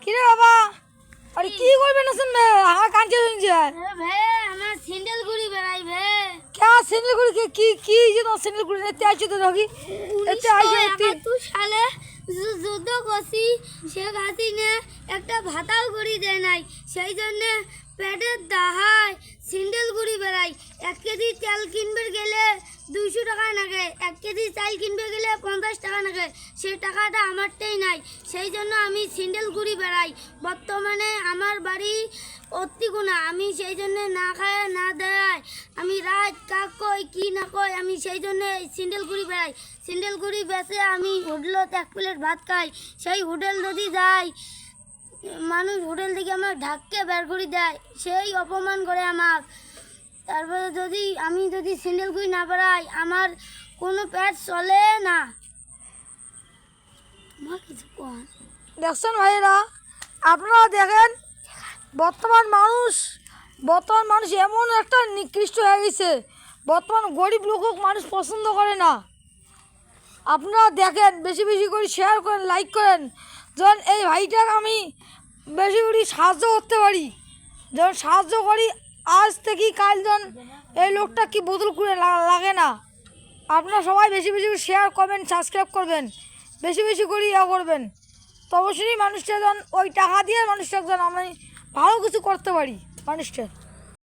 কিরে বাবা আরে কি করবে না শুনবে আমার কাঁচে শুনছে ভাই আমার স্যান্ডেল ঘুরি বেড়াই ভাই क्या सिंगल गुड़ी के की ये तो सिंगल गुड़ी ने त्याची तो रही তুই সালে যুদ্ধ করছি শেখ হাসিনা একটা ভাতাও ঘুরি দেয় নাই সেই জন্য পেটের দাহায় স্যান্ডেল ঘুরি বেড়াই 1 কেজি তেল কিনবে গেলে 200 টাকা লাগে 1 কেজি চাল কিনবে গেলে 50 টাকা লাগে সেই টাকাটা আমারটাই নাই সেই জন্য আমি স্যান্ডেল ঘুরি বেড়াই বর্তমানে আমার বাড়ি অতিগুণা আমি সেই জন্য না খায় না দেয় আমি রাত কাক কই কি না কই আমি সেই জন্য স্যান্ডেল ঘুরি বেড়াই স্যান্ডেল ঘুরি বেচে আমি হোটেলত 1 প্লেট ভাত খাই সেই হোটেল যদি যাই মানুষ হোটেল থেকে আমার ঢাককে বের করে দেয় সেই অপমান করে আমার তারপরে আমি যদি স্যান্ডেল ঘুরি না বেড়াই আমার কোনো পেট চলে না আমার কিছু কম দেখছেন ভাইরা আপনারা দেখেন বর্তমান মানুষ এমন একটা নিকৃষ্ট হয়ে গেছে বর্তমান গরিব লোক মানুষ পছন্দ করে না আপনারা দেখেন বেশি বেশি করে শেয়ার করেন লাইক করেন যখন এই ভাইটাকে আমি বেশি করে সাহায্য করতে পারি যখন সাহায্য করি আজ থেকে কাল যখন এই লোকটা কি বদল করে লাগে না আপনারা সবাই বেশি বেশি করে শেয়ার করবেন সাবস্ক্রাইব করবেন বেশি বেশি করে ইয়ে করবেন তো অবশ্যই মানুষটা যখন ওই টাকা দিয়ে মানুষটা যখন আমি ভালো কিছু করতে পারি মানুষটা